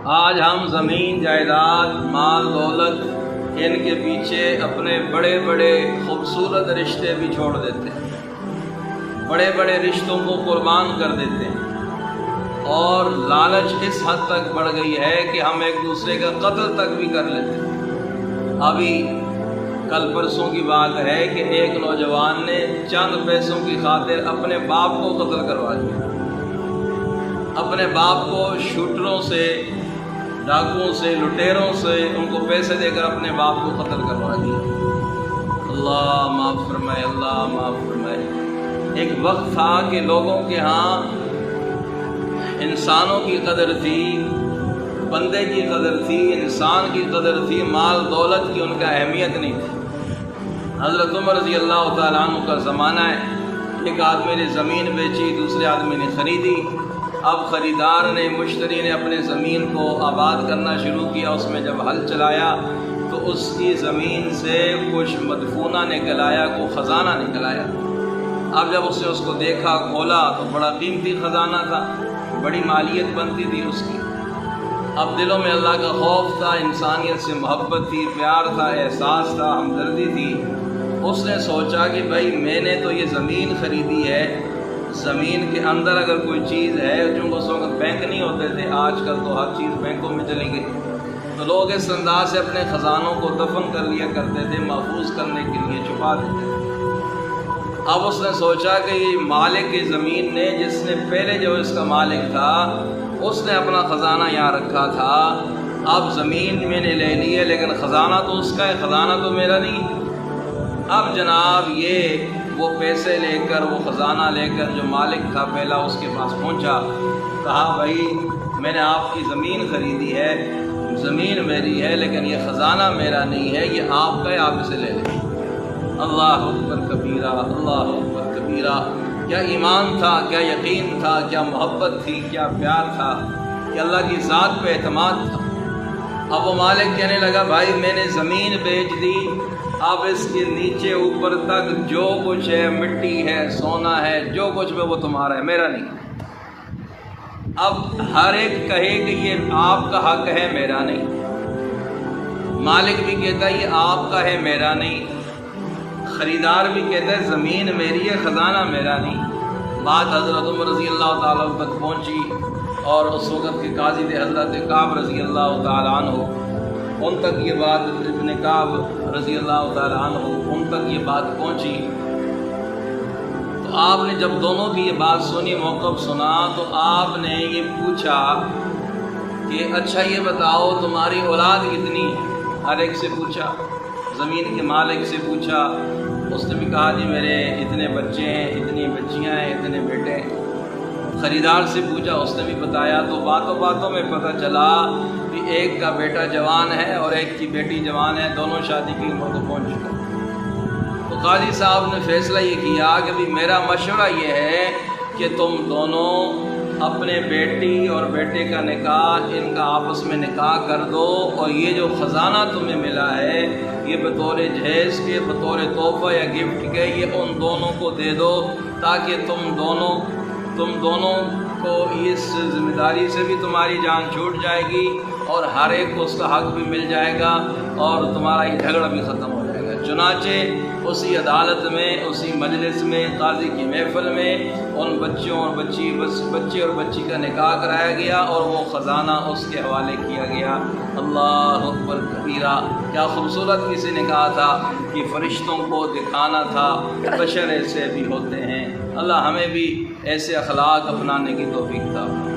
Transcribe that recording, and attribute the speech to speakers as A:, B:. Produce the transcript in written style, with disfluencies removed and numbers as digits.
A: آج ہم زمین جائیداد مال دولت ان کے پیچھے اپنے بڑے بڑے خوبصورت رشتے بھی چھوڑ دیتے ہیں، بڑے بڑے رشتوں کو قربان کر دیتے ہیں، اور لالچ اس حد تک بڑھ گئی ہے کہ ہم ایک دوسرے کا قتل تک بھی کر لیتے ہیں۔ ابھی کل پرسوں کی بات ہے کہ ایک نوجوان نے چند پیسوں کی خاطر اپنے باپ کو قتل کروا دیا، اپنے باپ کو شوٹروں سے، ڈاکوؤں سے، لٹیروں سے ان کو پیسے دے کر اپنے باپ کو قتل کروا دیا۔ اللہ معاف فرمائے، اللہ معاف فرمائے۔ ایک وقت تھا کہ لوگوں کے ہاں انسانوں کی قدر تھی، بندے کی قدر تھی، انسان کی قدر تھی، مال دولت کی ان کا اہمیت نہیں تھی۔ حضرت عمر رضی اللہ تعالیٰ عنہ کا زمانہ ہے، ایک آدمی نے زمین بیچی، دوسرے آدمی نے خریدی۔ اب خریدار نے، مشتری نے اپنے زمین کو آباد کرنا شروع کیا، اس میں جب ہل چلایا تو اس کی زمین سے کچھ مدفونہ نکل آیا، کوئی خزانہ نکل آیا۔ اب جب اس نے اس کو دیکھا، کھولا تو بڑا قیمتی خزانہ تھا، بڑی مالیت بنتی تھی اس کی۔ اب دلوں میں اللہ کا خوف تھا، انسانیت سے محبت تھی، پیار تھا، احساس تھا، ہمدردی تھی۔ اس نے سوچا کہ بھائی میں نے تو یہ زمین خریدی ہے، زمین کے اندر اگر کوئی چیز ہے، چونکہ اس وقت بینک نہیں ہوتے تھے، آج کل تو ہر چیز بینکوں میں چلی گئی، تو لوگ اس انداز سے اپنے خزانوں کو دفن کر لیا کرتے تھے، محفوظ کرنے کے لیے چھپا دیتے تھے۔ اب اس نے سوچا کہ یہ مالک کی زمین نے، جس نے پہلے جو اس کا مالک تھا، اس نے اپنا خزانہ یہاں رکھا تھا، اب زمین میں نے لے لی ہے لیکن خزانہ تو اس کا ہے، خزانہ تو میرا نہیں۔ اب جناب یہ وہ پیسے لے کر، وہ خزانہ لے کر جو مالک تھا پہلا، اس کے پاس پہنچا، کہا بھائی میں نے آپ کی زمین خریدی ہے، زمین میری ہے لیکن یہ خزانہ میرا نہیں ہے، یہ آپ کا ہے، آپ اسے لے لیں۔ اللہ اکبر کبیرہ، اللہ اکبر کبیرہ۔ کیا ایمان تھا، کیا یقین تھا، کیا محبت تھی، کیا پیار تھا، کہ اللہ کی ذات پہ اعتماد تھا۔ اب وہ مالک کہنے لگا بھائی میں نے زمین بیچ دی، اب اس کے نیچے اوپر تک جو کچھ ہے، مٹی ہے، سونا ہے، جو کچھ ہے وہ تمہارا ہے، میرا نہیں۔ اب ہر ایک کہے کہ یہ آپ کا حق ہے، میرا نہیں۔ مالک بھی کہتا ہے یہ آپ کا ہے، میرا نہیں۔ خریدار بھی کہتا ہے زمین میری ہے، خزانہ میرا نہیں۔ بات حضرت عمر رضی اللہ تعالیٰ تک پہنچی، اور اس وقت کے قاضی تھے حضرت کعب رضی اللہ تعالیٰ عنہ، ان تک یہ بات، ابن کعب رضی اللہ تعالیٰ عنہ، ان تک یہ بات پہنچی۔ تو آپ نے جب دونوں کی یہ بات سنی، موقف سنا، تو آپ نے یہ پوچھا کہ اچھا یہ بتاؤ تمہاری اولاد کتنی ہے؟ ہر ایک سے پوچھا، زمین کے مالک سے پوچھا، اس نے بھی کہا جی میرے اتنے بچے ہیں، اتنی بچیاں ہیں، اتنے بیٹے ہیں۔ خریدار سے پوچھا، اس نے بھی بتایا۔ تو باتوں باتوں میں پتہ چلا کہ ایک کا بیٹا جوان ہے اور ایک کی بیٹی جوان ہے، دونوں شادی کی عمر کو پہنچ چکے۔ تو قاضی صاحب نے فیصلہ یہ کیا کہ بھی میرا مشورہ یہ ہے کہ تم دونوں اپنے بیٹی اور بیٹے کا نکاح، ان کا آپس میں نکاح کر دو، اور یہ جو خزانہ تمہیں ملا ہے یہ بطور جہیز کے، بطور تحفہ یا گفٹ کے، یہ ان دونوں کو دے دو، تاکہ تم دونوں کو اس ذمہ داری سے بھی تمہاری جان چھوٹ جائے گی، اور ہر ایک کو اس کا حق بھی مل جائے گا، اور تمہارا یہ جھگڑا بھی ختم ہو جائے گا۔ چنانچہ اسی عدالت میں، اسی مجلس میں، قاضی کی محفل میں ان بچوں اور بچے اور بچی کا نکاح کرایا گیا، اور وہ خزانہ اس کے حوالے کیا گیا۔ اللہ اکبر کبیرہ۔ کیا خوبصورت کسی نے کہا تھا کہ فرشتوں کو دکھانا تھا، بشر ایسے بھی ہوتے ہیں۔ اللہ ہمیں بھی ایسے اخلاق اپنانے کی توفیق عطا فرمائے۔